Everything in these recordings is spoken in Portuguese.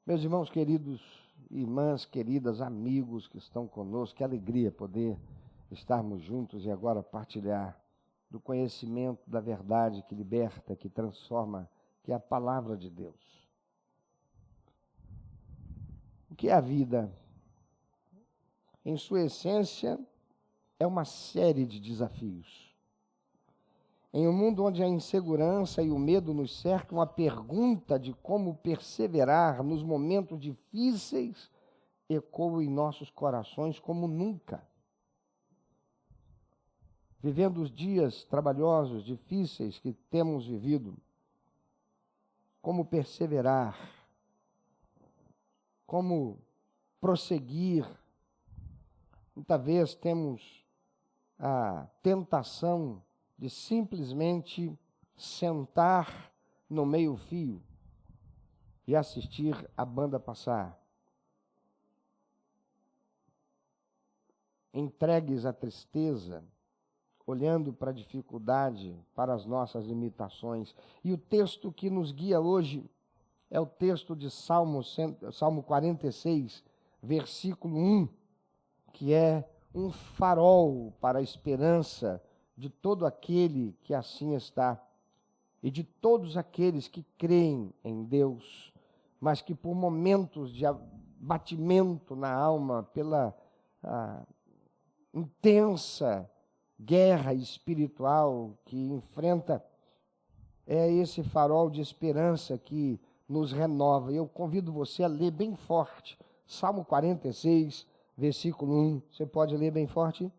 Meus irmãos queridos, irmãs queridas, amigos que estão conosco, que alegria poder estarmos juntos e agora partilhar do conhecimento da verdade que liberta, que transforma, que é a palavra de Deus. O que é a vida? Em sua essência, é uma série de desafios. Em um mundo onde a insegurança e o medo nos cercam, a pergunta de como perseverar nos momentos difíceis ecoa em nossos corações como nunca. Vivendo os dias trabalhosos, difíceis que temos vivido, como perseverar, como prosseguir. Muitas vezes temos a tentação de simplesmente sentar no meio-fio e assistir a banda passar. Entregues à tristeza, olhando para a dificuldade, para as nossas limitações. E o texto que nos guia hoje é o texto de Salmo 46, versículo 1, que é um farol para a esperança de todo aquele que assim está, e de todos aqueles que creem em Deus, mas que por momentos de abatimento na alma, pela intensa guerra espiritual que enfrenta, é esse farol de esperança que nos renova. Eu convido você a ler bem forte, Salmo 46, versículo 1. Você pode ler bem forte?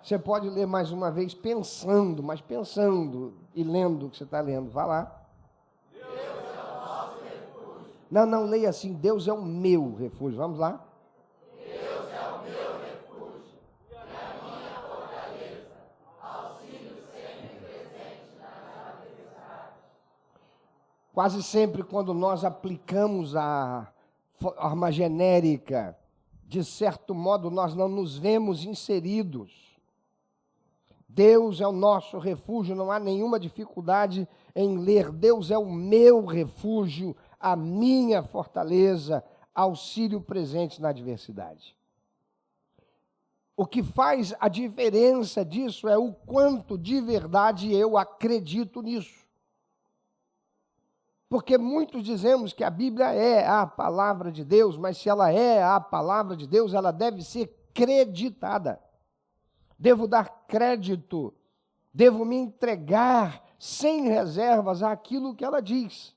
Você pode ler mais uma vez pensando, mas pensando e lendo o que você está lendo. Vá lá. Deus é o nosso refúgio. Não leia assim, Deus é o meu refúgio. Vamos lá. Deus é o meu refúgio e a minha fortaleza, auxílio sempre presente na adversidade. Quase sempre quando nós aplicamos a forma genérica, de certo modo nós não nos vemos inseridos. Deus é o nosso refúgio, não há nenhuma dificuldade em ler. Deus é o meu refúgio, a minha fortaleza, auxílio presente na adversidade. O que faz a diferença disso é o quanto de verdade eu acredito nisso. Porque muitos dizemos que a Bíblia é a palavra de Deus, mas se ela é a palavra de Deus, ela deve ser creditada. Devo dar crédito, devo me entregar sem reservas àquilo que ela diz.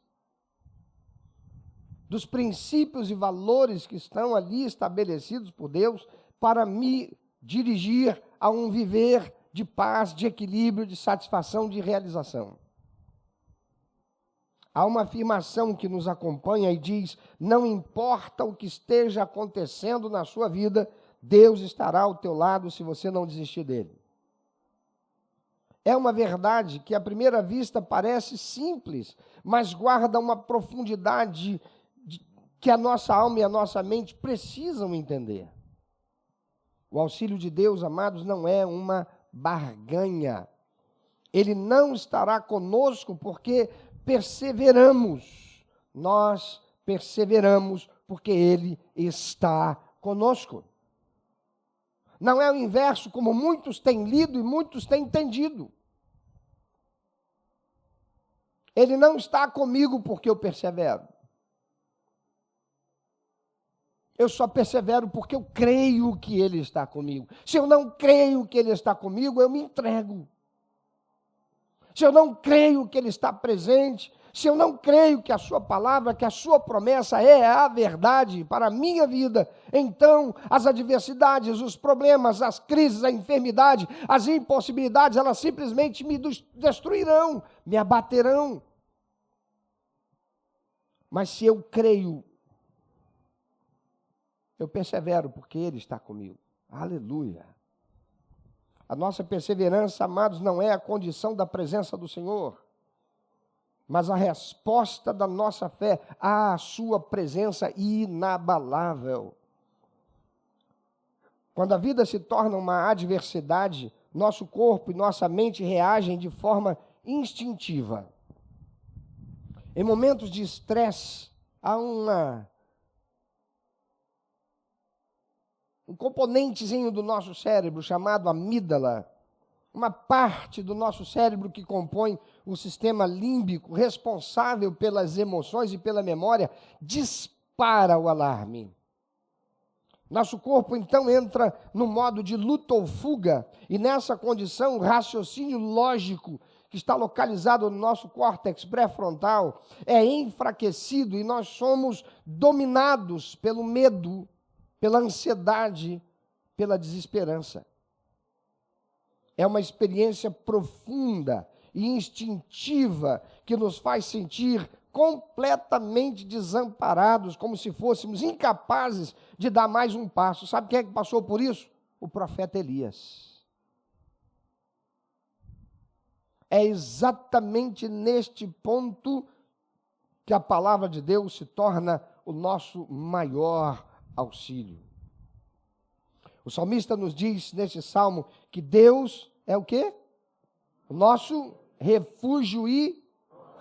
Dos princípios e valores que estão ali estabelecidos por Deus para me dirigir a um viver de paz, de equilíbrio, de satisfação, de realização. Há uma afirmação que nos acompanha e diz: não importa o que esteja acontecendo na sua vida, Deus estará ao teu lado se você não desistir dele. É uma verdade que à primeira vista parece simples, mas guarda uma profundidade que a nossa alma e a nossa mente precisam entender. O auxílio de Deus, amados, não é uma barganha. Ele não estará conosco porque perseveramos. Nós perseveramos porque Ele está conosco. Não é o inverso, como muitos têm lido e muitos têm entendido. Ele não está comigo porque eu persevero. Eu só persevero porque eu creio que Ele está comigo. Se eu não creio que Ele está comigo, eu me entrego. Se eu não creio que Ele está presente, se eu não creio que a sua palavra, que a sua promessa é a verdade para a minha vida, então as adversidades, os problemas, as crises, a enfermidade, as impossibilidades, elas simplesmente me destruirão, me abaterão. Mas se eu creio, eu persevero porque Ele está comigo. Aleluia. A nossa perseverança, amados, não é a condição da presença do Senhor, mas a resposta da nossa fé à sua presença inabalável. Quando a vida se torna uma adversidade, nosso corpo e nossa mente reagem de forma instintiva. Em momentos de estresse, há um componentezinho do nosso cérebro chamado amígdala, uma parte do nosso cérebro que compõe o sistema límbico, responsável pelas emoções e pela memória, dispara o alarme. Nosso corpo, então, entra no modo de luta ou fuga, e nessa condição, o raciocínio lógico, que está localizado no nosso córtex pré-frontal, é enfraquecido e nós somos dominados pelo medo, pela ansiedade, pela desesperança. É uma experiência profunda e instintiva que nos faz sentir completamente desamparados, como se fôssemos incapazes de dar mais um passo. Sabe quem é que passou por isso? O profeta Elias. É exatamente neste ponto que a palavra de Deus se torna o nosso maior auxílio. O salmista nos diz neste salmo que Deus é o quê? O nosso refúgio e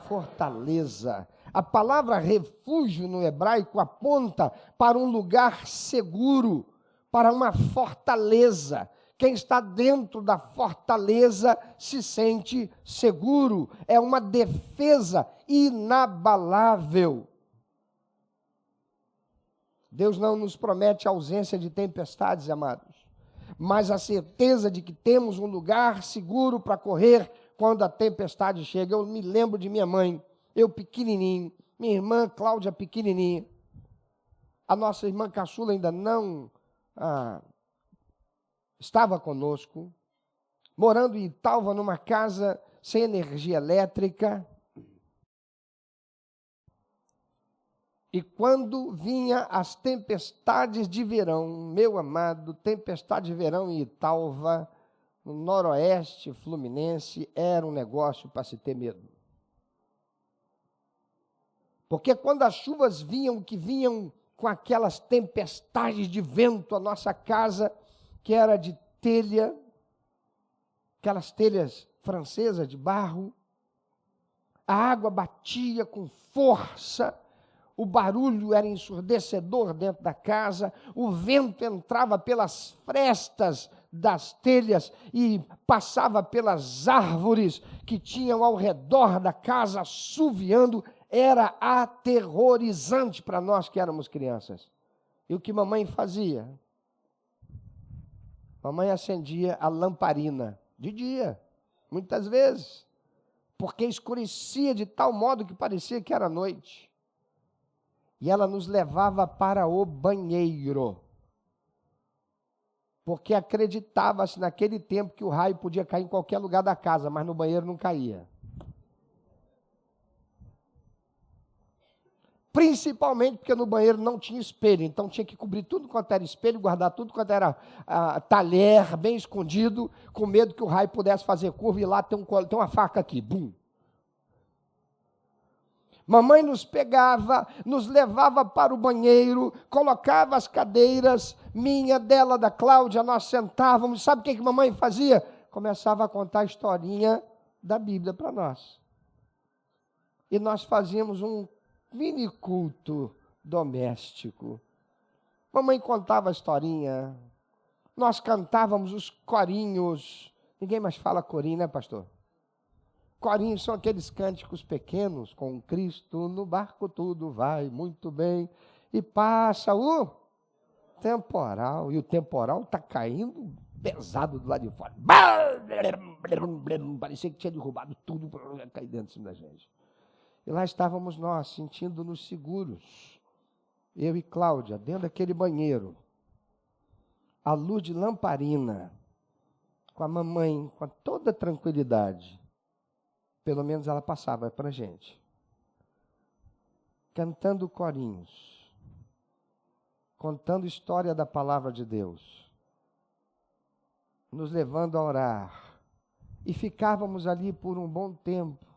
fortaleza. A palavra refúgio no hebraico aponta para um lugar seguro, para uma fortaleza. Quem está dentro da fortaleza se sente seguro. É uma defesa inabalável. Deus não nos promete a ausência de tempestades, amados, mas a certeza de que temos um lugar seguro para correr quando a tempestade chega. Eu me lembro de minha mãe, eu pequenininho, minha irmã Cláudia pequenininha. A nossa irmã caçula ainda não estava conosco, morando em Italva, numa casa sem energia elétrica. E quando vinha as tempestades de verão, meu amado, tempestade de verão em Italva, no noroeste fluminense, era um negócio para se ter medo. Porque quando as chuvas vinham, que vinham com aquelas tempestades de vento, a nossa casa, que era de telha, aquelas telhas francesas de barro, a água batia com força, o barulho era ensurdecedor dentro da casa, o vento entrava pelas frestas das telhas e passava pelas árvores que tinham ao redor da casa, assoviando. Era aterrorizante para nós que éramos crianças. E o que mamãe fazia? Mamãe acendia a lamparina de dia, muitas vezes, porque escurecia de tal modo que parecia que era noite. E ela nos levava para o banheiro, porque acreditava-se naquele tempo que o raio podia cair em qualquer lugar da casa, mas no banheiro não caía. Principalmente porque no banheiro não tinha espelho, então tinha que cobrir tudo quanto era espelho, guardar tudo quanto era talher, bem escondido, com medo que o raio pudesse fazer curva e lá tem uma faca aqui, bum. Mamãe nos pegava, nos levava para o banheiro, colocava as cadeiras, minha, dela, da Cláudia, nós sentávamos. Sabe o que mamãe fazia? Começava a contar a historinha da Bíblia para nós. E nós fazíamos um mini culto doméstico. Mamãe contava a historinha, nós cantávamos os corinhos. Ninguém mais fala corinho, né, pastor? Corinhos são aqueles cânticos pequenos, com Cristo no barco tudo vai muito bem, e passa o temporal, e o temporal está caindo pesado do lado de fora. Parecia que tinha derrubado tudo para cair dentro da gente. E lá estávamos nós, sentindo-nos seguros, eu e Cláudia, dentro daquele banheiro, à luz de lamparina, com a mamãe, com toda tranquilidade. Pelo menos ela passava para a gente, cantando corinhos, contando história da palavra de Deus, nos levando a orar, e ficávamos ali por um bom tempo,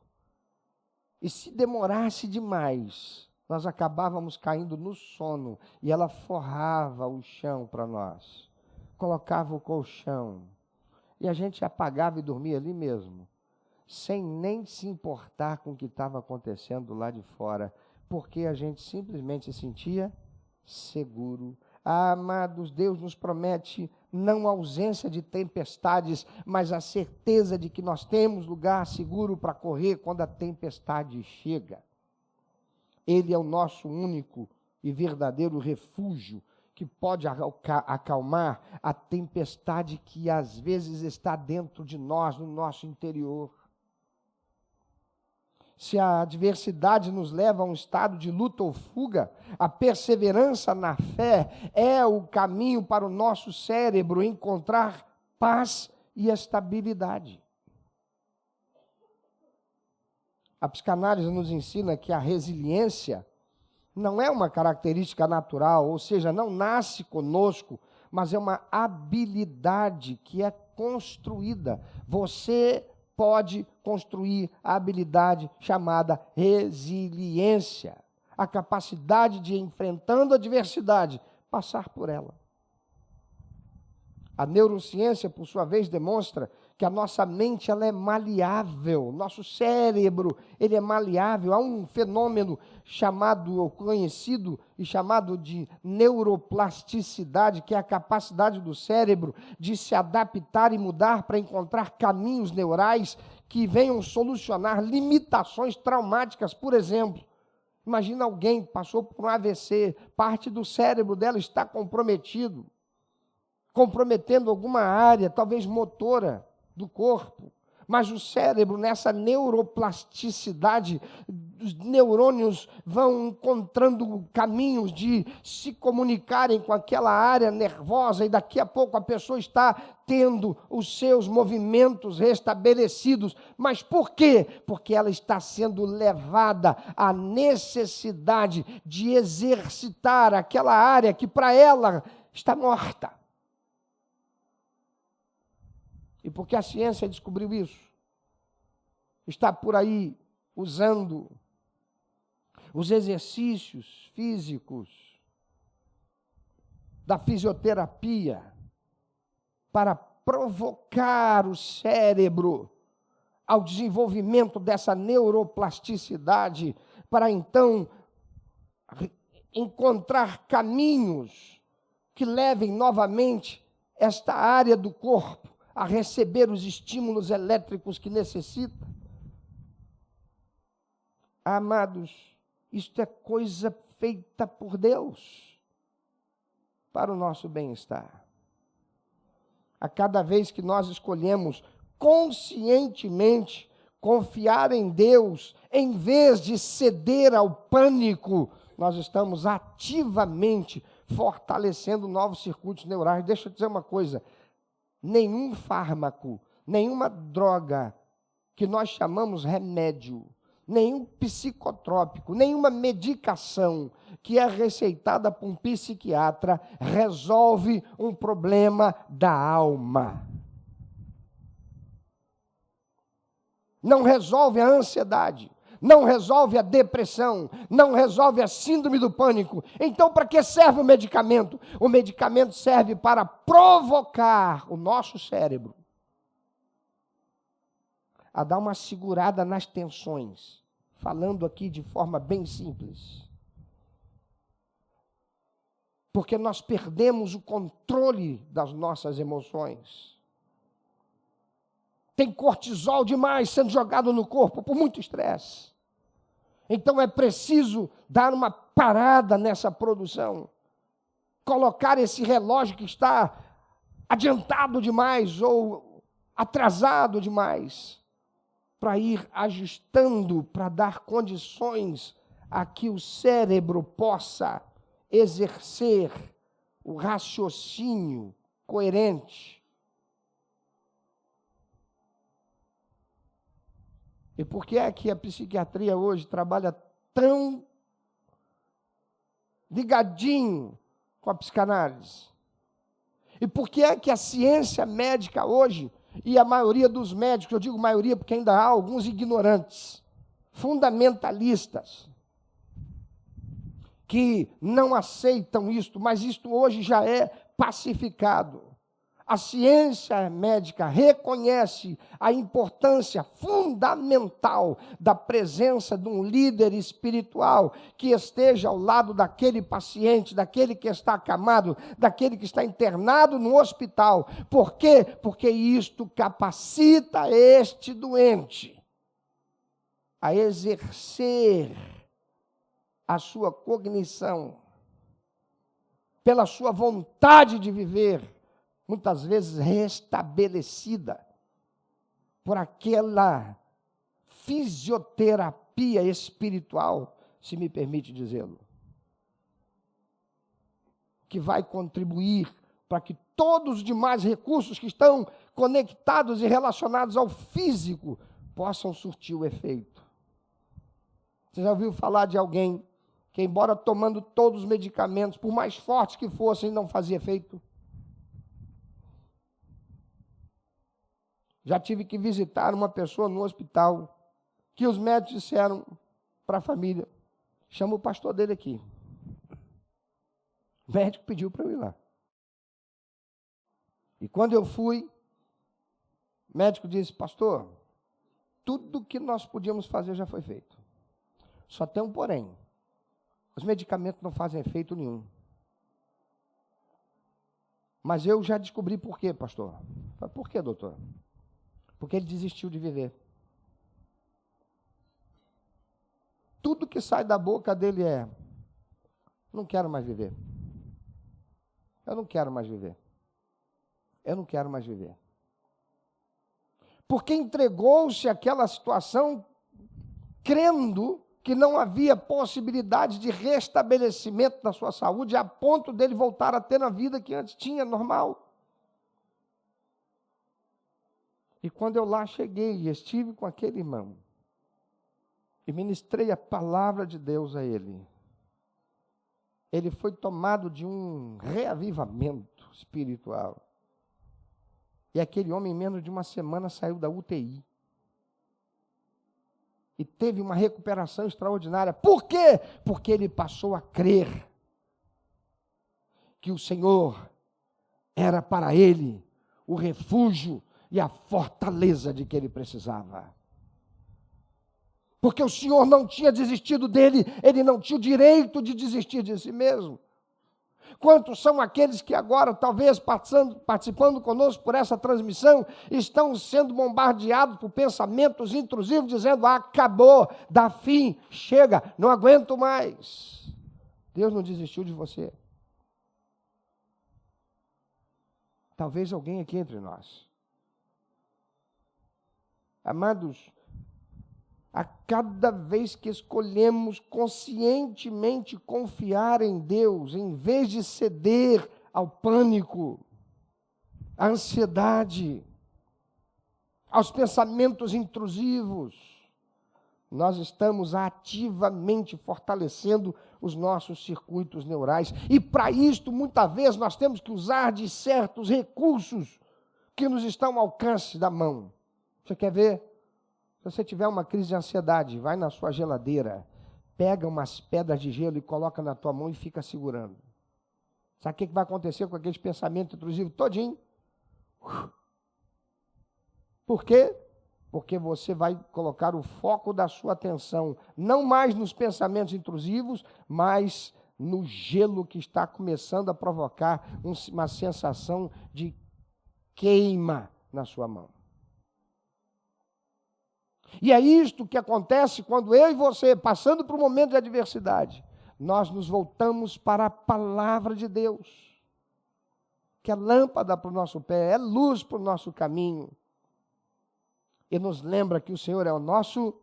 e se demorasse demais, nós acabávamos caindo no sono, e ela forrava o chão para nós, colocava o colchão, E a gente apagava e dormia ali mesmo, sem nem se importar com o que estava acontecendo lá de fora, porque a gente simplesmente se sentia seguro. Amados, Deus nos promete não a ausência de tempestades, mas a certeza de que nós temos lugar seguro para correr quando a tempestade chega. Ele é o nosso único e verdadeiro refúgio, que pode acalmar a tempestade que às vezes está dentro de nós, no nosso interior. Se a adversidade nos leva a um estado de luta ou fuga, a perseverança na fé é o caminho para o nosso cérebro encontrar paz e estabilidade. A psicanálise nos ensina que a resiliência não é uma característica natural, ou seja, não nasce conosco, mas é uma habilidade que é construída. Você pode construir a habilidade chamada resiliência, a capacidade de, enfrentando a adversidade, passar por ela. A neurociência, por sua vez, demonstra que a nossa mente ela é maleável, nosso cérebro ele é maleável. Há um fenômeno chamado, ou conhecido e chamado de neuroplasticidade, que é a capacidade do cérebro de se adaptar e mudar para encontrar caminhos neurais que venham solucionar limitações traumáticas. Por exemplo, imagina alguém que passou por um AVC, parte do cérebro dela está comprometendo alguma área, talvez motora do corpo, mas o cérebro, nessa neuroplasticidade, os neurônios vão encontrando caminhos de se comunicarem com aquela área nervosa, e daqui a pouco a pessoa está tendo os seus movimentos restabelecidos. Mas por quê? Porque ela está sendo levada à necessidade de exercitar aquela área que para ela está morta. E porque a ciência descobriu isso, está por aí usando os exercícios físicos da fisioterapia para provocar o cérebro ao desenvolvimento dessa neuroplasticidade, para então encontrar caminhos que levem novamente esta área do corpo a receber os estímulos elétricos que necessita. Amados, isto é coisa feita por Deus para o nosso bem-estar. A cada vez que nós escolhemos conscientemente confiar em Deus, em vez de ceder ao pânico, nós estamos ativamente fortalecendo novos circuitos neurais. Deixa eu dizer uma coisa: nenhum fármaco, nenhuma droga que nós chamamos remédio, nenhum psicotrópico, nenhuma medicação que é receitada por um psiquiatra resolve um problema da alma. Não resolve a ansiedade, não resolve a depressão, não resolve a síndrome do pânico. Então, para que serve o medicamento? O medicamento serve para provocar o nosso cérebro a dar uma segurada nas tensões, falando aqui de forma bem simples. Porque nós perdemos o controle das nossas emoções. Tem cortisol demais sendo jogado no corpo por muito estresse. Então é preciso dar uma parada nessa produção, colocar esse relógio que está adiantado demais ou atrasado demais, para ir ajustando, para dar condições a que o cérebro possa exercer o raciocínio coerente. E por que é que a psiquiatria hoje trabalha tão ligadinho com a psicanálise? E por que é que a ciência médica hoje, e a maioria dos médicos, eu digo maioria porque ainda há alguns ignorantes, fundamentalistas, que não aceitam isto, mas isto hoje já é pacificado. A ciência médica reconhece a importância fundamental da presença de um líder espiritual que esteja ao lado daquele paciente, daquele que está acamado, daquele que está internado no hospital. Por quê? Porque isto capacita este doente a exercer a sua cognição, pela sua vontade de viver, muitas vezes restabelecida por aquela fisioterapia espiritual, se me permite dizê-lo, que vai contribuir para que todos os demais recursos que estão conectados e relacionados ao físico possam surtir o efeito. Você já ouviu falar de alguém que, embora tomando todos os medicamentos, por mais fortes que fossem, não fazia efeito? Já tive que visitar uma pessoa no hospital, que os médicos disseram para a família: chama o pastor dele aqui. O médico pediu para eu ir lá. E quando eu fui, o médico disse: pastor, tudo que nós podíamos fazer já foi feito. Só tem um porém: os medicamentos não fazem efeito nenhum. Mas eu já descobri por quê, pastor. Eu falei: por quê, doutor? Porque ele desistiu de viver. Tudo que sai da boca dele é: não quero mais viver. Eu não quero mais viver. Eu não quero mais viver. Porque entregou-se àquela situação crendo que não havia possibilidade de restabelecimento da sua saúde, a ponto dele voltar a ter a vida que antes tinha, normal. E quando eu lá cheguei e estive com aquele irmão, e ministrei a palavra de Deus a ele, ele foi tomado de um reavivamento espiritual. E aquele homem, em menos de uma semana, saiu da UTI. E teve uma recuperação extraordinária. Por quê? Porque ele passou a crer que o Senhor era para ele o refúgio e a fortaleza de que ele precisava. Porque o Senhor não tinha desistido dele, ele não tinha o direito de desistir de si mesmo. Quantos são aqueles que agora, talvez participando conosco por essa transmissão, estão sendo bombardeados por pensamentos intrusivos, dizendo: acabou, dá fim, chega, não aguento mais. Deus não desistiu de você. Talvez alguém aqui entre nós. Amados, a cada vez que escolhemos conscientemente confiar em Deus, em vez de ceder ao pânico, à ansiedade, aos pensamentos intrusivos, nós estamos ativamente fortalecendo os nossos circuitos neurais. E para isto, muitas vezes, nós temos que usar de certos recursos que nos estão ao alcance da mão. Você quer ver? Se você tiver uma crise de ansiedade, vai na sua geladeira, pega umas pedras de gelo e coloca na tua mão e fica segurando. Sabe o que vai acontecer com aqueles pensamentos intrusivos todinho? Por quê? Porque você vai colocar o foco da sua atenção, não mais nos pensamentos intrusivos, mas no gelo que está começando a provocar uma sensação de queima na sua mão. E é isto que acontece quando eu e você, passando por um momento de adversidade, nós nos voltamos para a palavra de Deus, que é lâmpada para o nosso pé, é luz para o nosso caminho, e nos lembra que o Senhor é o nosso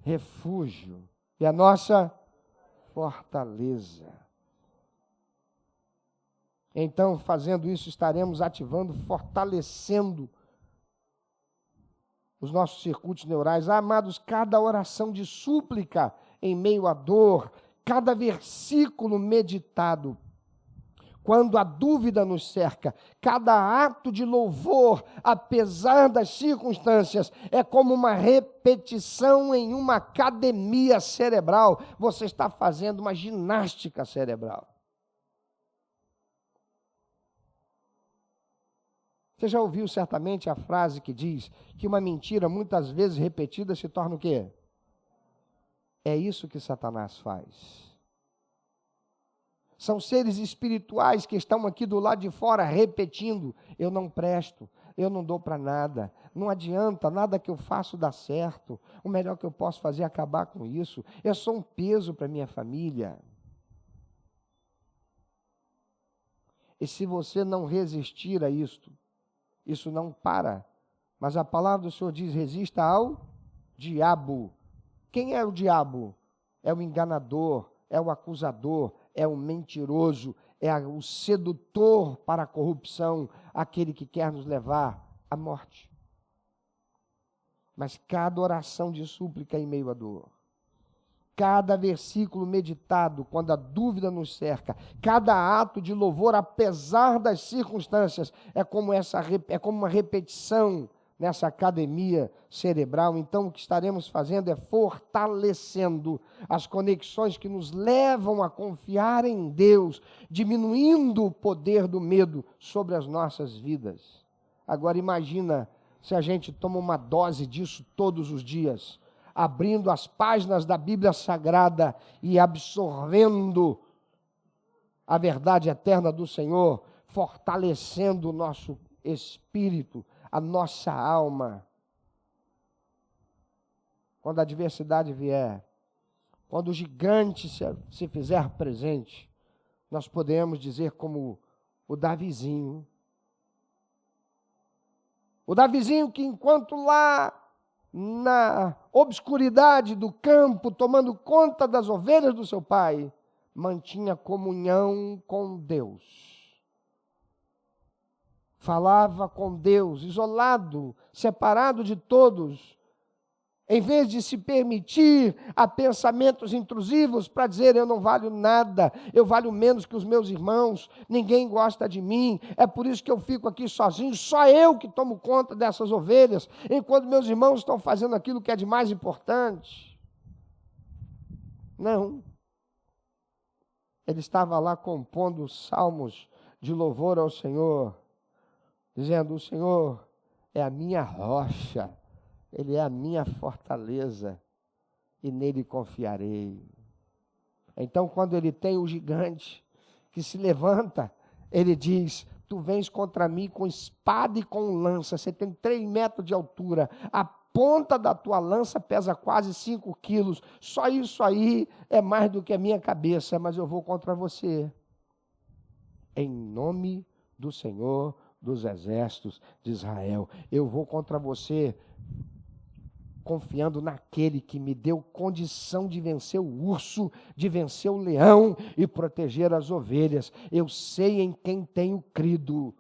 refúgio e a nossa fortaleza. Então, fazendo isso, estaremos ativando, fortalecendo os nossos circuitos neurais. Amados, cada oração de súplica em meio à dor, cada versículo meditado, quando a dúvida nos cerca, cada ato de louvor, apesar das circunstâncias, é como uma repetição em uma academia cerebral. Você está fazendo uma ginástica cerebral. Você já ouviu certamente a frase que diz que uma mentira muitas vezes repetida se torna o quê? É isso que Satanás faz. São seres espirituais que estão aqui do lado de fora repetindo: eu não presto, eu não dou para nada, não adianta, nada que eu faço dá certo, o melhor que eu posso fazer é acabar com isso, eu sou um peso para minha família. E se você não resistir a isto, isso não para. Mas a palavra do Senhor diz: resista ao diabo. Quem é o diabo? É o enganador, é o acusador, é o mentiroso, é o sedutor para a corrupção, aquele que quer nos levar à morte. Mas cada oração de súplica em meio à dor, cada versículo meditado quando a dúvida nos cerca, cada ato de louvor, apesar das circunstâncias, é como uma repetição nessa academia cerebral. Então, o que estaremos fazendo é fortalecendo as conexões que nos levam a confiar em Deus, diminuindo o poder do medo sobre as nossas vidas. Agora, imagina se a gente toma uma dose disso todos os dias, abrindo as páginas da Bíblia Sagrada e absorvendo a verdade eterna do Senhor, fortalecendo o nosso espírito, a nossa alma. Quando a adversidade vier, quando o gigante se fizer presente, nós podemos dizer como o Davizinho. O Davizinho que enquanto lá na obscuridade do campo, tomando conta das ovelhas do seu pai, mantinha comunhão com Deus. Falava com Deus, isolado, separado de todos, em vez de se permitir a pensamentos intrusivos para dizer: eu não valho nada, eu valho menos que os meus irmãos, ninguém gosta de mim, é por isso que eu fico aqui sozinho, só eu que tomo conta dessas ovelhas, enquanto meus irmãos estão fazendo aquilo que é de mais importante. Não. Ele estava lá compondo salmos de louvor ao Senhor, dizendo: o Senhor é a minha rocha, Ele é a minha fortaleza, e nele confiarei. Então, quando ele tem o gigante que se levanta, ele diz: tu vens contra mim com espada e com lança, você tem 3 metros de altura, a ponta da tua lança pesa quase 5 quilos, só isso aí é mais do que a minha cabeça, mas eu vou contra você. Em nome do Senhor dos exércitos de Israel, eu vou contra você, confiando naquele que me deu condição de vencer o urso, de vencer o leão e proteger as ovelhas. Eu sei em quem tenho crido,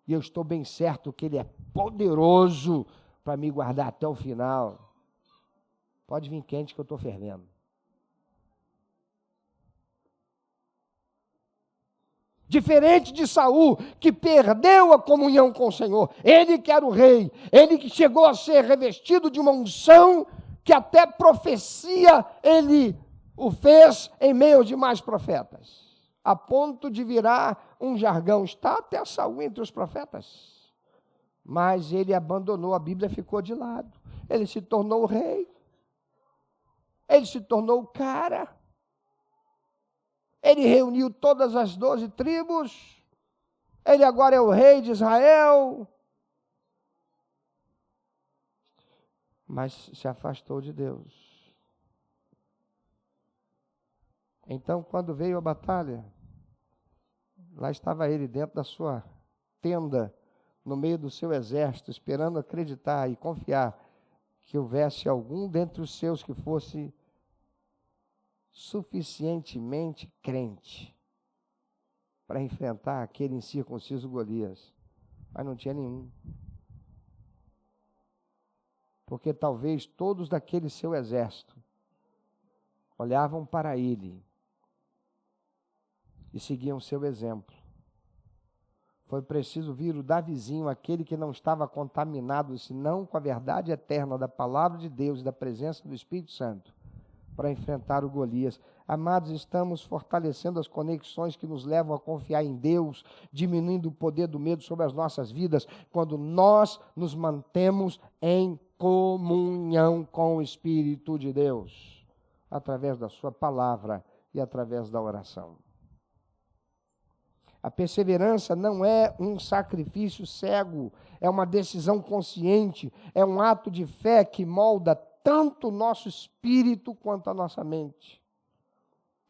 e eu estou bem certo que Ele é poderoso para me guardar até o final. Pode vir quente que eu estou fervendo. Diferente de Saul, que perdeu a comunhão com o Senhor. Ele que era o rei, ele que chegou a ser revestido de uma unção, que até profecia ele o fez em meio aos demais profetas, a ponto de virar um jargão. Está até Saul entre os profetas, mas ele abandonou, a Bíblia ficou de lado. Ele se tornou o rei, ele se tornou o cara. Ele reuniu todas as 12 tribos, ele agora é o rei de Israel, mas se afastou de Deus. Então, quando veio a batalha, lá estava ele dentro da sua tenda, no meio do seu exército, esperando acreditar e confiar que houvesse algum dentre os seus que fosse suficientemente crente para enfrentar aquele incircunciso Golias, mas não tinha nenhum, porque talvez todos daquele seu exército olhavam para ele e seguiam seu exemplo. Foi preciso vir o Davizinho, aquele que não estava contaminado senão com a verdade eterna da palavra de Deus e da presença do Espírito Santo, para enfrentar o Golias. Amados, estamos fortalecendo as conexões que nos levam a confiar em Deus, diminuindo o poder do medo sobre as nossas vidas, quando nós nos mantemos em comunhão com o Espírito de Deus, através da sua palavra e através da oração. A perseverança não é um sacrifício cego, é uma decisão consciente, é um ato de fé que molda tanto o nosso espírito quanto a nossa mente.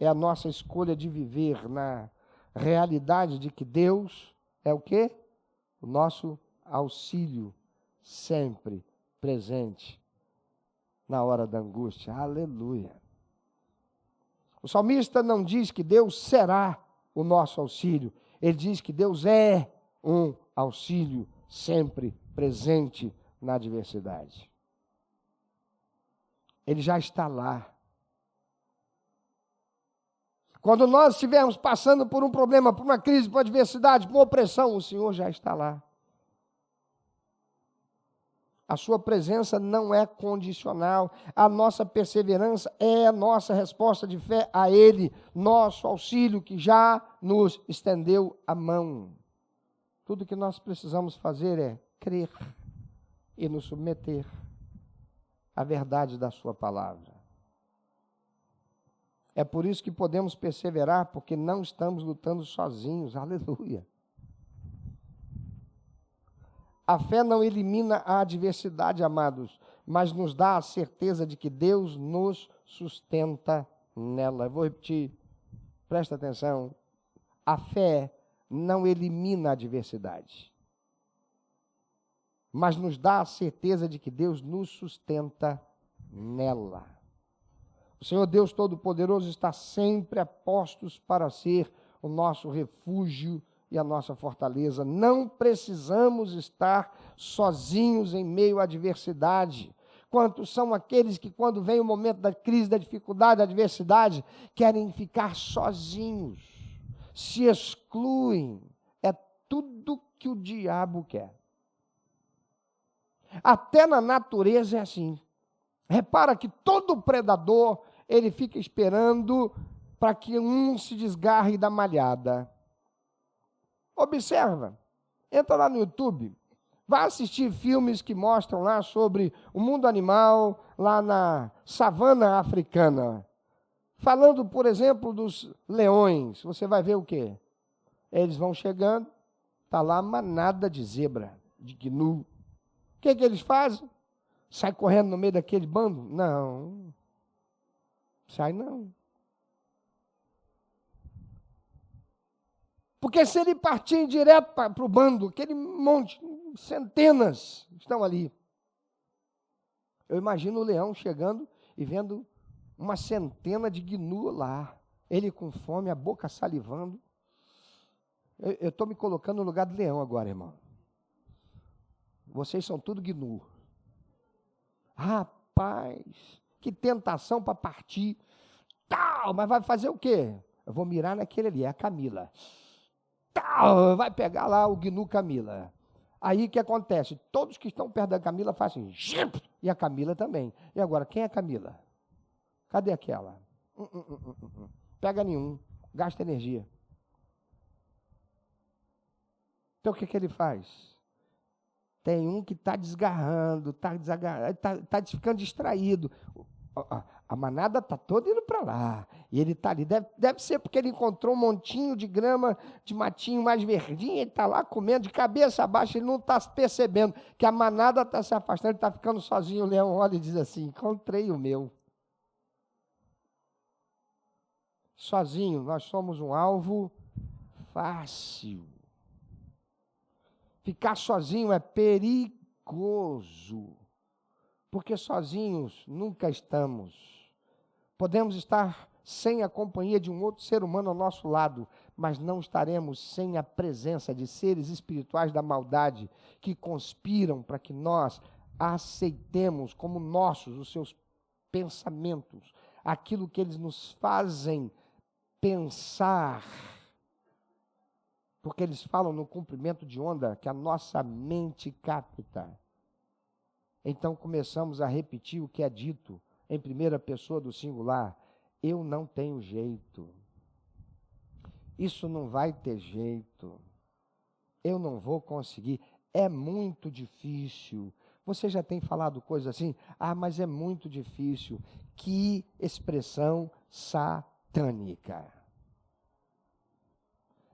É a nossa escolha de viver na realidade de que Deus é o quê? O nosso auxílio sempre presente na hora da angústia. Aleluia. O salmista não diz que Deus será o nosso auxílio. Ele diz que Deus é um auxílio sempre presente na adversidade. Ele já está lá. Quando nós estivermos passando por um problema, por uma crise, por uma adversidade, por uma opressão, o Senhor já está lá. A sua presença não é condicional. A nossa perseverança é a nossa resposta de fé a Ele, nosso auxílio que já nos estendeu a mão. Tudo que nós precisamos fazer é crer e nos submeter à verdade da sua palavra. É por isso que podemos perseverar, porque não estamos lutando sozinhos. Aleluia. A fé não elimina a adversidade, amados, mas nos dá a certeza de que Deus nos sustenta nela. Eu vou repetir, presta atenção. A fé não elimina a adversidade, mas nos dá a certeza de que Deus nos sustenta nela. O Senhor Deus Todo-Poderoso está sempre a postos para ser o nosso refúgio e a nossa fortaleza. Não precisamos estar sozinhos em meio à adversidade. Quantos são aqueles que, quando vem o momento da crise, da dificuldade, da adversidade, querem ficar sozinhos, se excluem. É tudo que o diabo quer. Até na natureza é assim. Repara que todo predador, ele fica esperando para que um se desgarre da malhada. Observa, entra lá no YouTube, vai assistir filmes que mostram lá sobre o mundo animal, lá na savana africana. Falando, por exemplo, dos leões, você vai ver o quê? Eles vão chegando, está lá a manada de zebra, de gnu. O que eles fazem? Sai correndo no meio daquele bando? Não. Sai não. Porque se ele partir direto para o bando, aquele monte, centenas estão ali. Eu imagino o leão chegando e vendo uma centena de gnu lá. Ele com fome, a boca salivando. Eu estou me colocando no lugar do leão agora, irmão. Vocês são tudo gnu. Rapaz, que tentação para partir. Tal, mas vai fazer o quê? Eu vou mirar naquele ali, é a Camila. Tal, vai pegar lá o gnu Camila. Aí o que acontece? Todos que estão perto da Camila fazem assim, e a Camila também. E agora, quem é a Camila? Cadê aquela? Pega nenhum, gasta energia. Então o que ele faz? Tem um que está desgarrando, está ficando distraído. A manada está toda indo para lá. E ele está ali. Deve ser porque ele encontrou um montinho de grama, de matinho mais verdinho, ele está lá comendo de cabeça abaixo, ele não está percebendo que a manada está se afastando, ele está ficando sozinho. O leão olha e diz assim, encontrei o meu. Sozinho, nós somos um alvo fácil. Ficar sozinho é perigoso, porque sozinhos nunca estamos. Podemos estar sem a companhia de um outro ser humano ao nosso lado, mas não estaremos sem a presença de seres espirituais da maldade que conspiram para que nós aceitemos como nossos os seus pensamentos, aquilo que eles nos fazem pensar. Porque eles falam no comprimento de onda que a nossa mente capta. Então começamos a repetir o que é dito em primeira pessoa do singular. eu não tenho jeito, isso não vai ter jeito, eu não vou conseguir, é muito difícil. Você já tem falado coisa assim? Ah, mas é muito difícil. Que expressão satânica.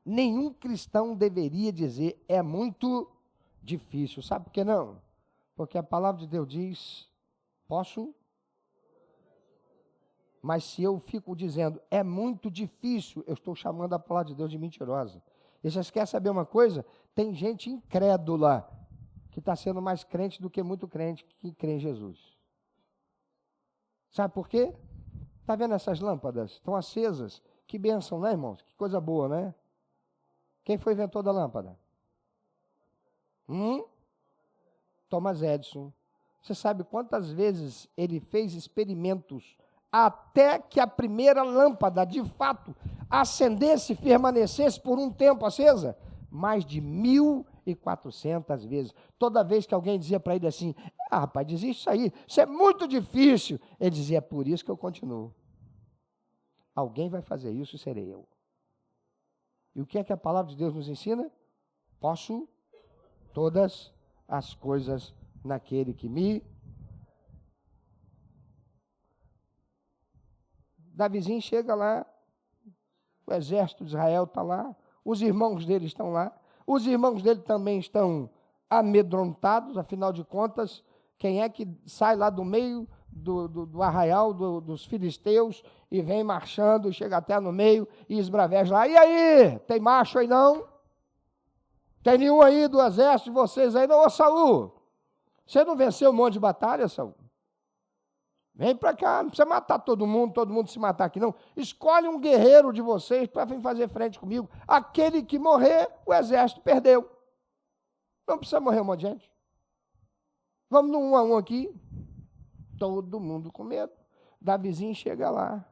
Nenhum cristão deveria dizer é muito difícil. Sabe por que não? Porque a palavra de Deus diz, posso? Mas se eu fico dizendo é muito difícil, eu estou chamando a palavra de Deus de mentirosa. E vocês querem saber uma coisa? Tem gente incrédula que está sendo mais crente do que muito crente que crê em Jesus. Sabe por quê? Está vendo essas lâmpadas? Estão acesas. Que bênção, né, irmãos? Que coisa boa, né? Quem foi inventor da lâmpada? Thomas Edison. Você sabe quantas vezes ele fez experimentos até que a primeira lâmpada, de fato, acendesse e permanecesse por um tempo acesa? Mais de 1.400 vezes. Toda vez que alguém dizia para ele assim, rapaz, desiste isso aí, isso é muito difícil. Ele dizia, é por isso que eu continuo. Alguém vai fazer isso e serei eu. E o que é que a palavra de Deus nos ensina? Posso todas as coisas naquele que me... Davizinho chega lá, o exército de Israel está lá, os irmãos dele estão lá, os irmãos dele também estão amedrontados, afinal de contas, quem é que sai lá do meio do arraial dos filisteus e vem marchando, chega até no meio e esbraveja lá, e aí, tem macho aí não? Tem nenhum aí do exército de vocês aí não? Ô Saul, você não venceu um monte de batalha, Saul? Vem para cá, não precisa matar todo mundo se matar aqui não. Escolhe um guerreiro de vocês para vir fazer frente comigo. Aquele que morrer, o exército perdeu. Não precisa morrer um monte de gente. Vamos no 1 a 1 aqui. Todo mundo com medo. Davizinho chega lá.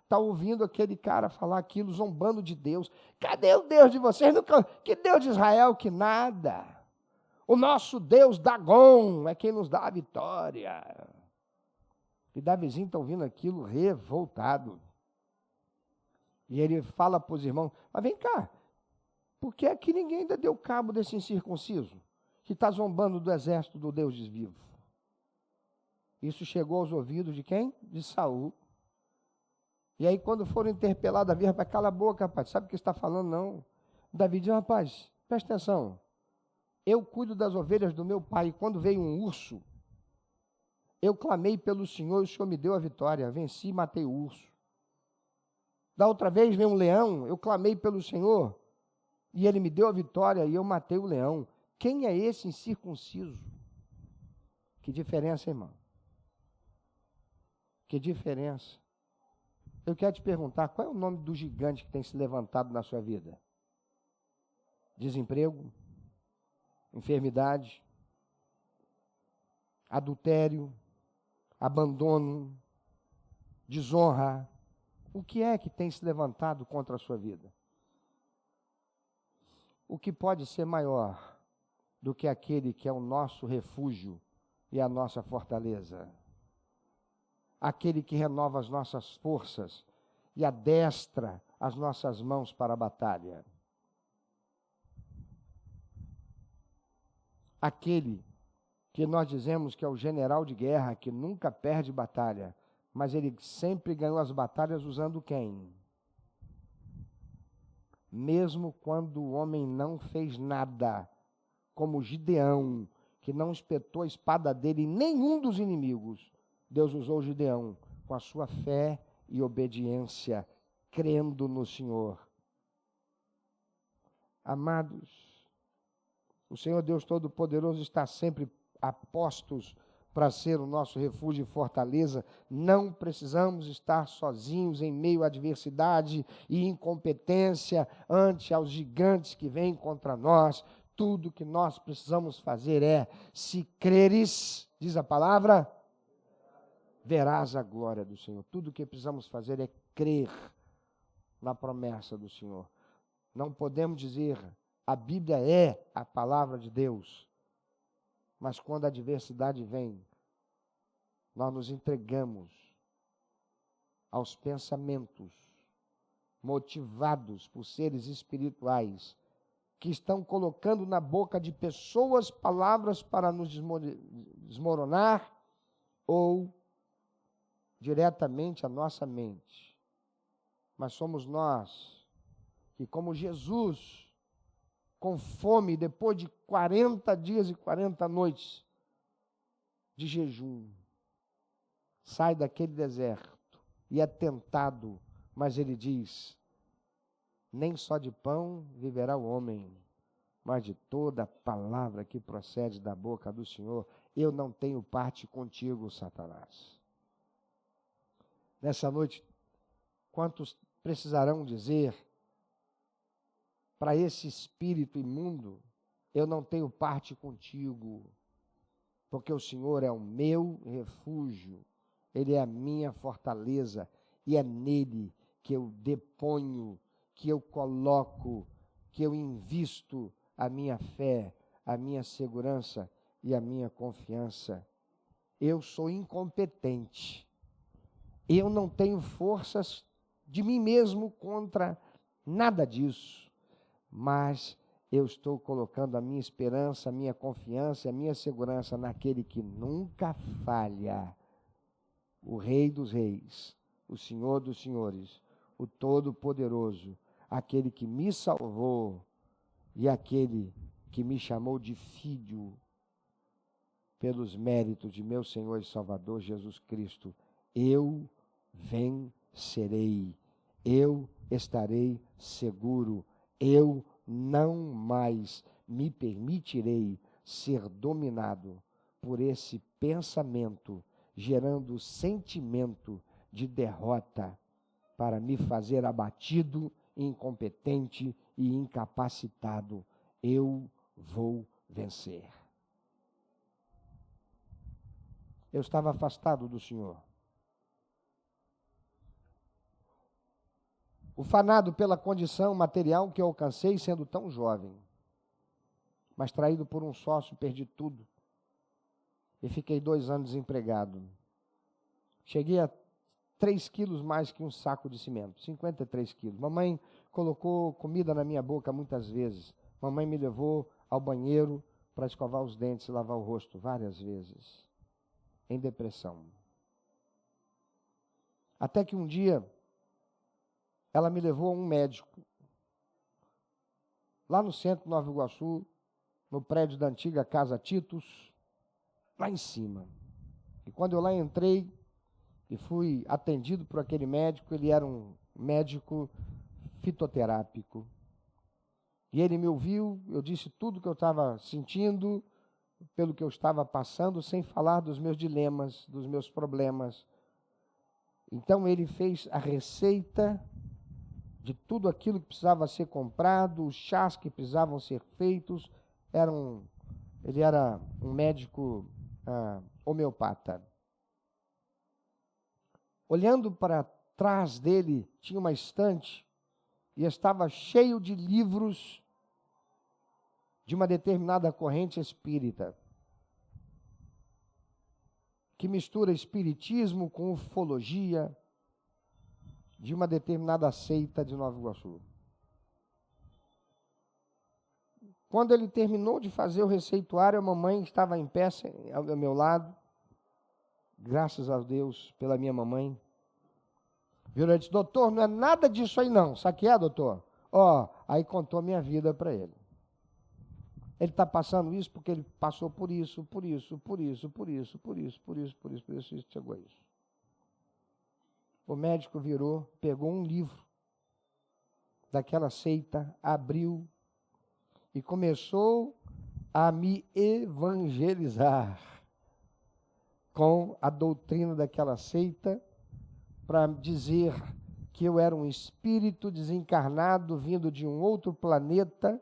Está ouvindo aquele cara falar aquilo, zombando de Deus. Cadê o Deus de vocês? Que Deus de Israel? Que nada. O nosso Deus Dagon é quem nos dá a vitória. E Davizinho está ouvindo aquilo revoltado. E ele fala para os irmãos, mas vem cá, por que é que ninguém ainda deu cabo desse incircunciso? Que está zombando do exército do Deus vivo. Isso chegou aos ouvidos de quem? De Saul. E aí quando foram interpelados, Davi, rapaz, cala a boca, rapaz, sabe o que está falando? Não. Davi diz, rapaz, presta atenção, eu cuido das ovelhas do meu pai, e quando veio um urso, eu clamei pelo Senhor e o Senhor me deu a vitória. Venci e matei o urso. Da outra vez veio um leão, eu clamei pelo Senhor e ele me deu a vitória e eu matei o leão. Quem é esse incircunciso? Que diferença, irmão? Que diferença? Eu quero te perguntar, qual é o nome do gigante que tem se levantado na sua vida? Desemprego? Enfermidade? Adultério? Abandono, desonra, o que é que tem se levantado contra a sua vida? O que pode ser maior do que aquele que é o nosso refúgio e a nossa fortaleza? Aquele que renova as nossas forças e adestra as nossas mãos para a batalha. Aquele que nós dizemos que é o general de guerra, que nunca perde batalha, mas ele sempre ganhou as batalhas usando quem? Mesmo quando o homem não fez nada, como Gideão, que não espetou a espada dele em nenhum dos inimigos, Deus usou Gideão com a sua fé e obediência, crendo no Senhor. Amados, o Senhor Deus Todo-Poderoso está sempre a postos para ser o nosso refúgio e fortaleza. Não precisamos estar sozinhos em meio à adversidade e incompetência ante aos gigantes que vêm contra nós. Tudo que nós precisamos fazer é, se creres, diz a palavra, verás a glória do Senhor. Tudo que precisamos fazer é crer na promessa do Senhor. Não podemos dizer, a Bíblia é a palavra de Deus. Mas quando a adversidade vem, nós nos entregamos aos pensamentos motivados por seres espirituais que estão colocando na boca de pessoas palavras para nos desmoronar ou diretamente a nossa mente. Mas somos nós que, como Jesus, com fome, depois de 40 dias e 40 noites de jejum, sai daquele deserto e é tentado, mas ele diz: nem só de pão viverá o homem, mas de toda palavra que procede da boca do Senhor. Eu não tenho parte contigo, Satanás. Nessa noite, quantos precisarão dizer para esse espírito imundo: eu não tenho parte contigo, porque o Senhor é o meu refúgio, Ele é a minha fortaleza, e é nele que eu deponho, que eu coloco, que eu invisto a minha fé, a minha segurança e a minha confiança. Eu sou incompetente, eu não tenho forças de mim mesmo contra nada disso, mas eu estou colocando a minha esperança, a minha confiança, a minha segurança naquele que nunca falha, o Rei dos Reis, o Senhor dos Senhores, o Todo-Poderoso, aquele que me salvou e aquele que me chamou de filho pelos méritos de meu Senhor e Salvador Jesus Cristo. Eu vencerei, eu estarei seguro, eu não mais me permitirei ser dominado por esse pensamento, gerando sentimento de derrota para me fazer abatido, incompetente e incapacitado. Eu vou vencer. Eu estava afastado do Senhor. Ufanado pela condição material que eu alcancei sendo tão jovem, mas traído por um sócio, perdi tudo e fiquei 2 anos desempregado. Cheguei a 3 quilos mais que um saco de cimento, 53 quilos. Mamãe colocou comida na minha boca muitas vezes. Mamãe me levou ao banheiro para escovar os dentes e lavar o rosto várias vezes, em depressão. Até que um dia ela me levou a um médico, lá no centro de Nova Iguaçu, no prédio da antiga Casa Titus, lá em cima. E quando eu lá entrei e fui atendido por aquele médico, ele era um médico fitoterápico. E ele me ouviu, eu disse tudo que eu estava sentindo, pelo que eu estava passando, sem falar dos meus dilemas, dos meus problemas. Então ele fez a receita de tudo aquilo que precisava ser comprado, os chás que precisavam ser feitos. Ele era um médico homeopata. Olhando para trás dele, tinha uma estante e estava cheio de livros de uma determinada corrente espírita, que mistura espiritismo com ufologia, de uma determinada seita de Nova Iguaçu. Quando ele terminou de fazer o receituário, a mamãe estava em pé ao meu lado, graças a Deus pela minha mamãe. Virou e disse: doutor, não é nada disso aí não. Sabe o que é, doutor? Aí contou a minha vida para ele. Ele está passando isso porque ele passou por isso, e chegou a isso. O médico virou, pegou um livro daquela seita, abriu e começou a me evangelizar com a doutrina daquela seita, para dizer que eu era um espírito desencarnado vindo de um outro planeta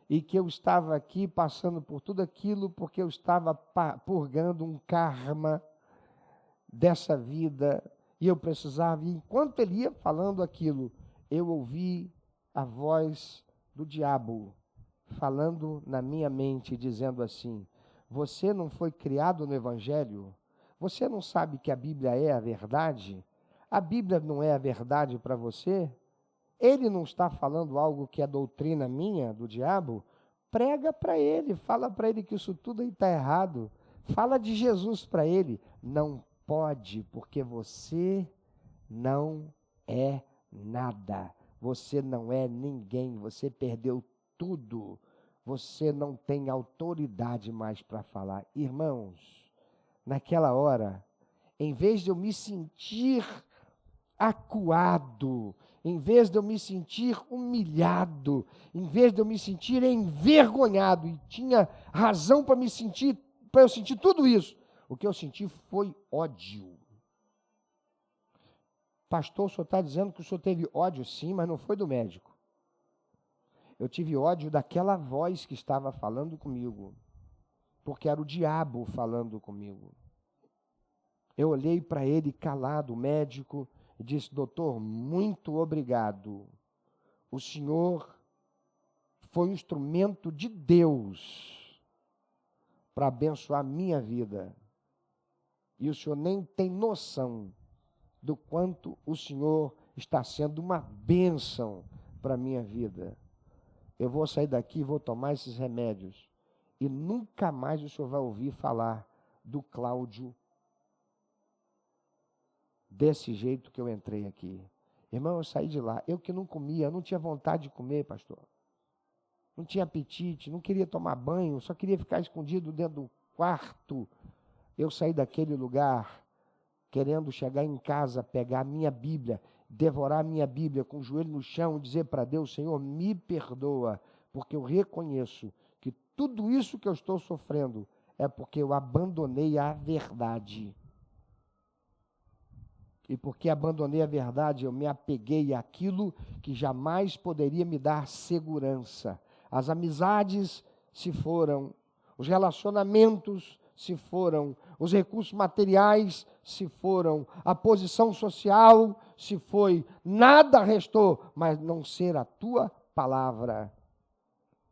e que eu estava aqui passando por tudo aquilo porque eu estava purgando um karma dessa vida e eu precisava. E enquanto ele ia falando aquilo, eu ouvi a voz do diabo falando na minha mente, dizendo assim: você não foi criado no Evangelho? Você não sabe que a Bíblia é a verdade? a Bíblia não é a verdade para você? Ele não está falando algo que é doutrina minha, do diabo? Prega para ele, fala para ele que isso tudo aí está errado. Fala de Jesus para ele. Não pode, porque você não é nada. Você não é ninguém, você perdeu tudo. Você não tem autoridade mais para falar. Irmãos, naquela hora, em vez de eu me sentir acuado, em vez de eu me sentir humilhado, em vez de eu me sentir envergonhado, e tinha razão para eu sentir tudo isso, o que eu senti foi ódio. Pastor, o senhor está dizendo que o senhor teve ódio? Sim, mas não foi do médico. Eu tive ódio daquela voz que estava falando comigo, porque era o diabo falando comigo. Eu olhei para ele calado, o médico, e disse: doutor, muito obrigado. O senhor foi um instrumento de Deus para abençoar a minha vida. E o senhor nem tem noção do quanto o senhor está sendo uma bênção para a minha vida. Eu vou sair daqui e vou tomar esses remédios. E nunca mais o senhor vai ouvir falar do Cláudio desse jeito que eu entrei aqui. Irmão, eu saí de lá. Eu que não comia, não tinha vontade de comer, pastor. Não tinha apetite, não queria tomar banho, só queria ficar escondido dentro do quarto. Eu saí daquele lugar querendo chegar em casa, pegar a minha Bíblia, devorar a minha Bíblia com o joelho no chão e dizer para Deus: Senhor, me perdoa, porque eu reconheço que tudo isso que eu estou sofrendo é porque eu abandonei a verdade. E porque abandonei a verdade, eu me apeguei àquilo que jamais poderia me dar segurança. As amizades se foram, os relacionamentos se foram, os recursos materiais se foram, a posição social se foi, nada restou, mas não ser a tua palavra.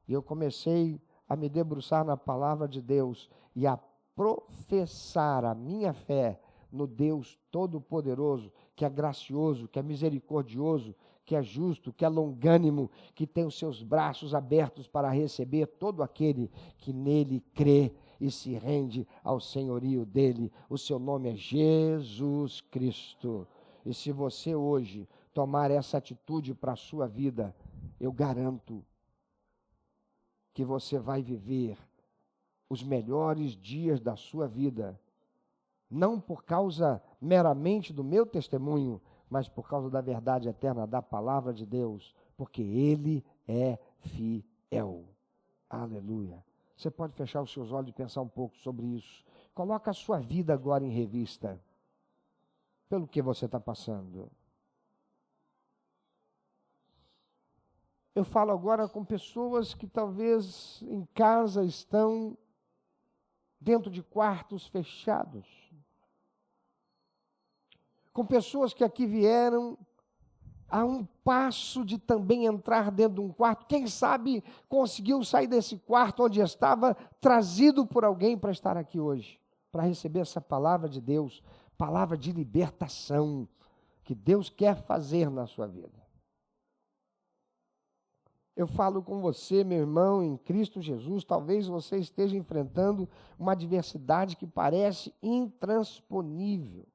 E eu comecei a me debruçar na palavra de Deus e a professar a minha fé no Deus Todo-Poderoso, que é gracioso, que é misericordioso, que é justo, que é longânimo, que tem os seus braços abertos para receber todo aquele que nele crê e se rende ao senhorio dele. O seu nome é Jesus Cristo. E se você hoje tomar essa atitude para a sua vida, eu garanto que você vai viver os melhores dias da sua vida, não por causa meramente do meu testemunho, mas por causa da verdade eterna da palavra de Deus, porque Ele é fiel. Aleluia. Você pode fechar os seus olhos e pensar um pouco sobre isso. Coloca a sua vida agora em revista, pelo que você está passando. Eu falo agora com pessoas que talvez em casa estão dentro de quartos fechados. Com pessoas que aqui vieram a um passo de também entrar dentro de um quarto. Quem sabe conseguiu sair desse quarto onde estava, trazido por alguém para estar aqui hoje, para receber essa palavra de Deus, palavra de libertação, que Deus quer fazer na sua vida. Eu falo com você, meu irmão, em Cristo Jesus, talvez você esteja enfrentando uma adversidade que parece intransponível.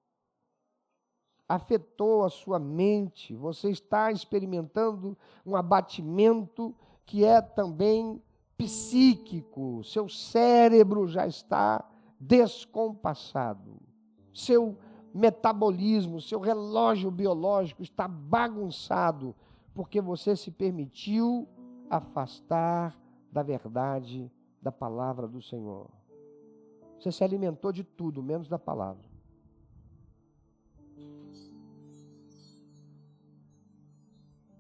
Afetou a sua mente, você está experimentando um abatimento que é também psíquico, seu cérebro já está descompassado, seu metabolismo, seu relógio biológico está bagunçado, porque você se permitiu afastar da verdade da palavra do Senhor. Você se alimentou de tudo, menos da palavra.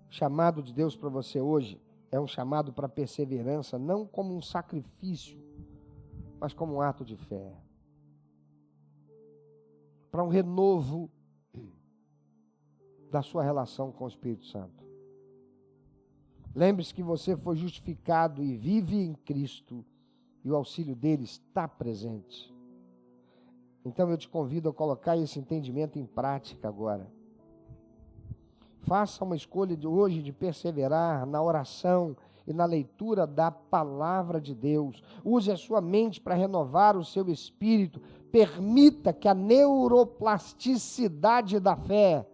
O chamado de Deus para você hoje é um chamado para perseverança, não como um sacrifício, mas como um ato de fé. Para um renovo da sua relação com o Espírito Santo. Lembre-se que você foi justificado e vive em Cristo, e o auxílio dele está presente. Então eu te convido a colocar esse entendimento em prática agora. Faça uma escolha de hoje de perseverar na oração e na leitura da palavra de Deus. Use a sua mente para renovar o seu espírito. Permita que a neuroplasticidade da fé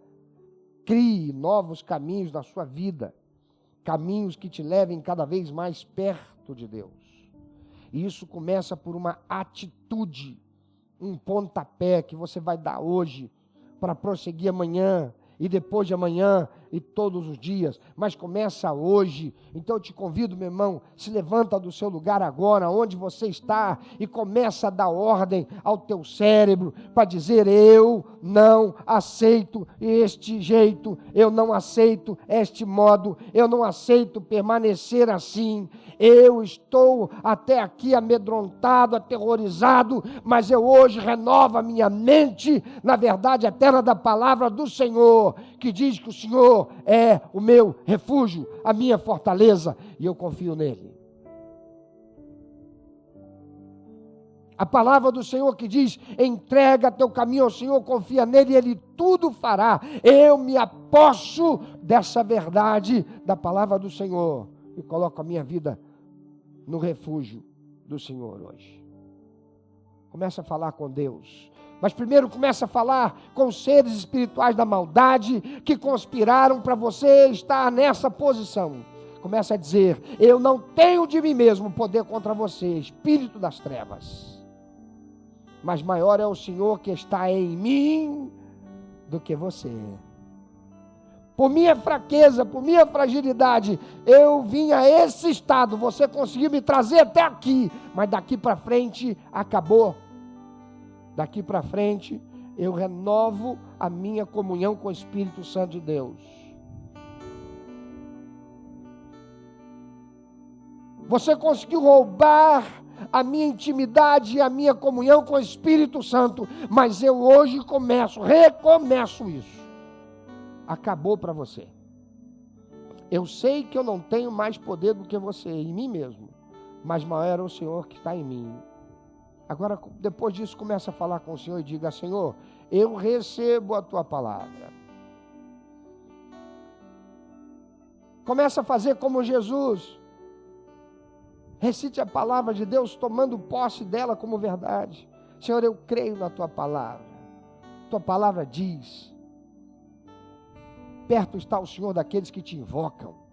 crie novos caminhos na sua vida. Caminhos que te levem cada vez mais perto de Deus. E isso começa por uma atitude, um pontapé que você vai dar hoje para prosseguir amanhã e depois de amanhã e todos os dias, mas começa hoje. Então eu te convido, meu irmão, se levanta do seu lugar agora, onde você está, e começa a dar ordem ao teu cérebro para dizer: eu não aceito este jeito, eu não aceito este modo, eu não aceito permanecer assim. Eu estou até aqui amedrontado, aterrorizado, mas eu hoje renovo a minha mente na verdade eterna da palavra do Senhor, que diz que o Senhor é o meu refúgio, a minha fortaleza, e eu confio nele. A palavra do Senhor que diz: entrega teu caminho ao Senhor, confia nele e ele tudo fará. Eu me aposso dessa verdade da palavra do Senhor e coloco a minha vida no refúgio do Senhor hoje. Começa a falar com Deus. Mas primeiro começa a falar com os seres espirituais da maldade que conspiraram para você estar nessa posição. Começa a dizer: eu não tenho de mim mesmo poder contra você, espírito das trevas. Mas maior é o Senhor que está em mim do que você. Por minha fraqueza, por minha fragilidade, eu vim a esse estado. Você conseguiu me trazer até aqui, mas daqui para frente acabou. Daqui para frente eu renovo a minha comunhão com o Espírito Santo de Deus. Você conseguiu roubar a minha intimidade e a minha comunhão com o Espírito Santo, mas eu hoje recomeço isso. Acabou para você. Eu sei que eu não tenho mais poder do que você em mim mesmo, mas maior é o Senhor que está em mim. Agora, depois disso, começa a falar com o Senhor e diga: Senhor, eu recebo a tua palavra. Começa a fazer como Jesus. Recite a palavra de Deus, tomando posse dela como verdade. Senhor, eu creio na tua palavra. Tua palavra diz: perto está o Senhor daqueles que te invocam.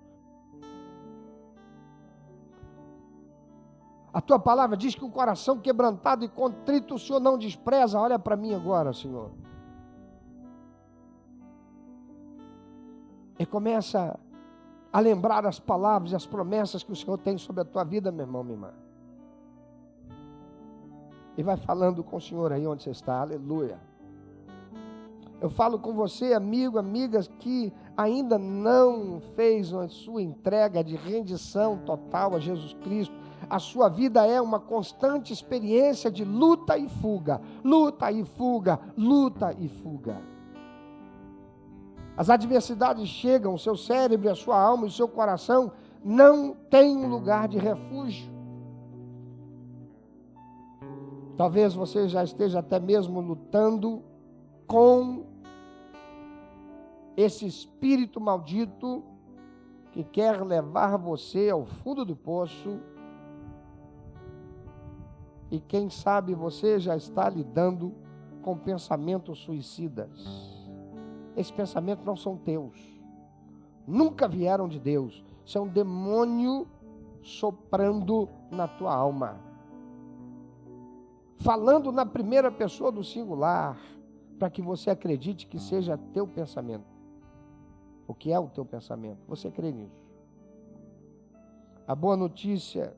A tua palavra diz que um coração quebrantado e contrito o Senhor não despreza. Olha para mim agora, Senhor. E começa a lembrar as palavras e as promessas que o Senhor tem sobre a tua vida, meu irmão, minha irmã. E vai falando com o Senhor aí onde você está. Aleluia. Eu falo com você, amigo, amigas, que ainda não fez a sua entrega de rendição total a Jesus Cristo. A sua vida é uma constante experiência de luta e fuga, luta e fuga, luta e fuga. As adversidades chegam, o seu cérebro, a sua alma e o seu coração não têm um lugar de refúgio. Talvez você já esteja até mesmo lutando com esse espírito maldito que quer levar você ao fundo do poço. E quem sabe você já está lidando com pensamentos suicidas. Esses pensamentos não são teus. Nunca vieram de Deus. Isso é um demônio soprando na tua alma. Falando na primeira pessoa do singular, para que você acredite que seja teu pensamento. O que é o teu pensamento? Você crê nisso? A boa notícia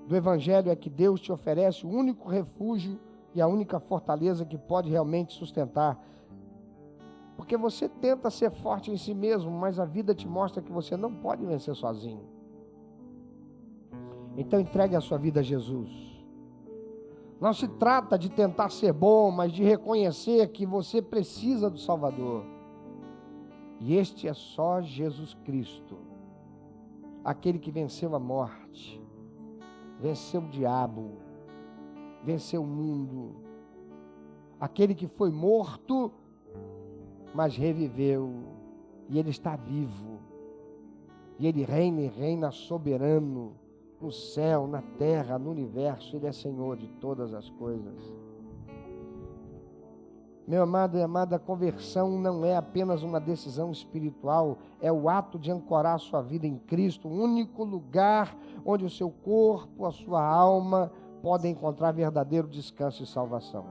do Evangelho é que Deus te oferece o único refúgio e a única fortaleza que pode realmente sustentar. Porque você tenta ser forte em si mesmo, mas a vida te mostra que você não pode vencer sozinho. Então entregue a sua vida a Jesus. Não se trata de tentar ser bom, mas de reconhecer que você precisa do Salvador. E este é só Jesus Cristo, aquele que venceu a morte, venceu o diabo, venceu o mundo, aquele que foi morto, mas reviveu, E Ele está vivo. E Ele reina e reina soberano no céu, na terra, no universo. Ele é Senhor de todas as coisas. Meu amado e amada, a conversão não é apenas uma decisão espiritual, é o ato de ancorar a sua vida em Cristo, o único lugar onde o seu corpo, a sua alma podem encontrar verdadeiro descanso e salvação.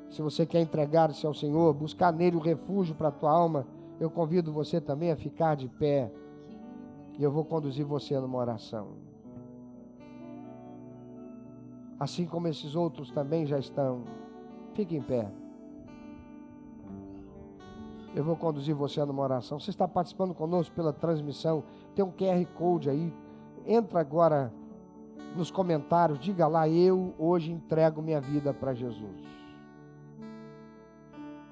Se você quer entregar-se ao Senhor, buscar nele o refúgio para a tua alma, eu convido você também a ficar de pé e eu vou conduzir você numa oração. Assim como esses outros também já estão. Fique em pé. Eu vou conduzir você numa oração. Você está participando conosco pela transmissão. Tem um QR Code aí. Entra agora nos comentários. Diga lá, eu hoje entrego minha vida para Jesus.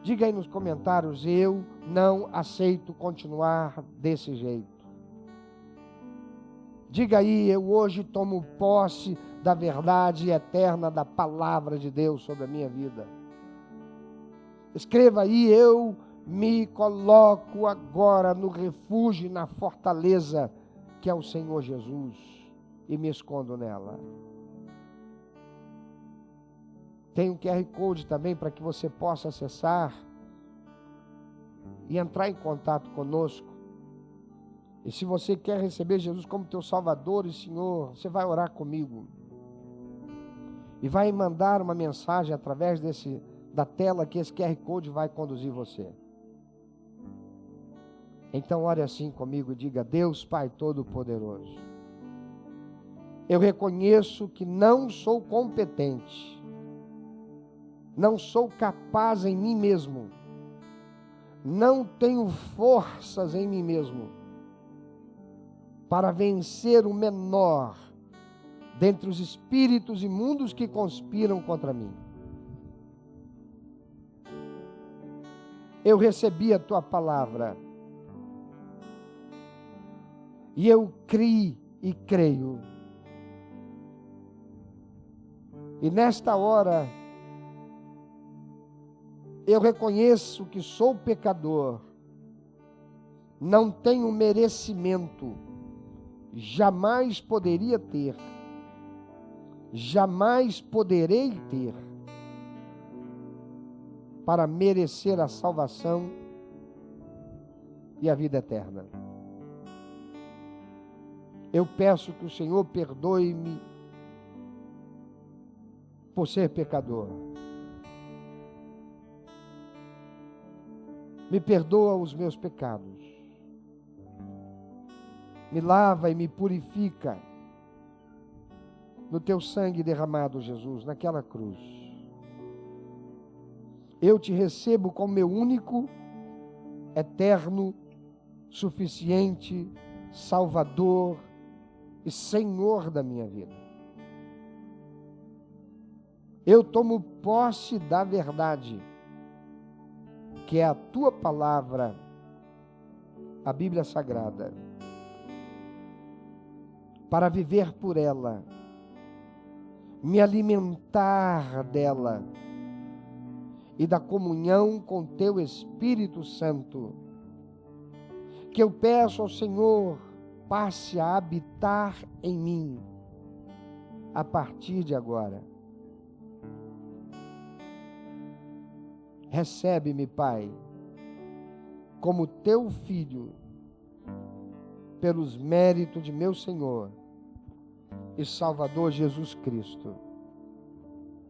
Diga aí nos comentários, eu não aceito continuar desse jeito. Diga aí, eu hoje tomo posse da verdade eterna da palavra de Deus sobre a minha vida. Escreva aí, eu me coloco agora no refúgio e na fortaleza que é o Senhor Jesus e me escondo nela. Tem um QR Code também para que você possa acessar e entrar em contato conosco. E se você quer receber Jesus como teu Salvador e Senhor, você vai orar comigo. E vai mandar uma mensagem através da tela que esse QR Code vai conduzir você. Então ore assim comigo e diga: Deus Pai Todo-Poderoso, eu reconheço que não sou competente, não sou capaz em mim mesmo, não tenho forças em mim mesmo para vencer o menor dentre os espíritos imundos que conspiram contra mim. Eu recebi a tua palavra e eu criei e creio. E nesta hora eu reconheço que sou pecador, não tenho merecimento, jamais poderia ter, jamais poderei ter, para merecer a salvação e a vida eterna. Eu peço que o Senhor perdoe-me por ser pecador. Me perdoa os meus pecados. Me lava e me purifica no teu sangue derramado, Jesus, naquela cruz. Eu te recebo como meu único, eterno, suficiente Salvador e Senhor da minha vida. Eu tomo posse da verdade, que é a tua palavra, a Bíblia Sagrada, para viver por ela, me alimentar dela e da comunhão com teu Espírito Santo, que eu peço ao Senhor passe a habitar em mim a partir de agora. Recebe-me, Pai, como teu filho, pelos méritos de meu Senhor e Salvador Jesus Cristo.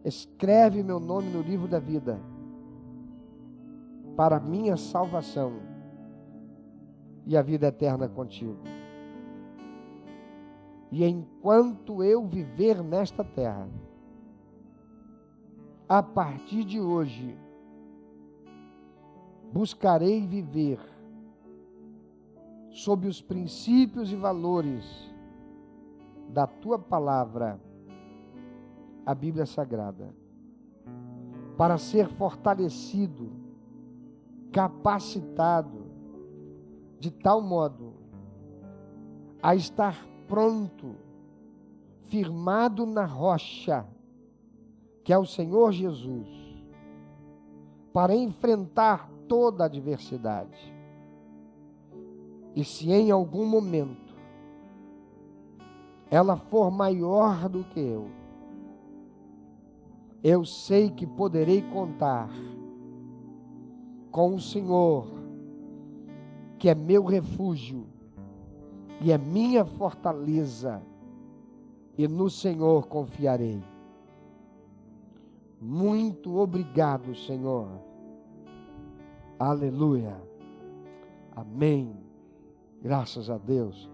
Escreve meu nome no livro da vida, para minha salvação e a vida eterna contigo. E enquanto eu viver nesta terra, a partir de hoje, buscarei viver sob os princípios e valores da tua palavra, a Bíblia Sagrada, para ser fortalecido, capacitado, de tal modo a estar pronto, firmado na rocha, que é o Senhor Jesus, para enfrentar toda a adversidade. E se em algum momento ela for maior do que eu sei que poderei contar com o Senhor, que é meu refúgio e é minha fortaleza, e no Senhor confiarei. Muito obrigado, Senhor. Aleluia. Amém. Graças a Deus.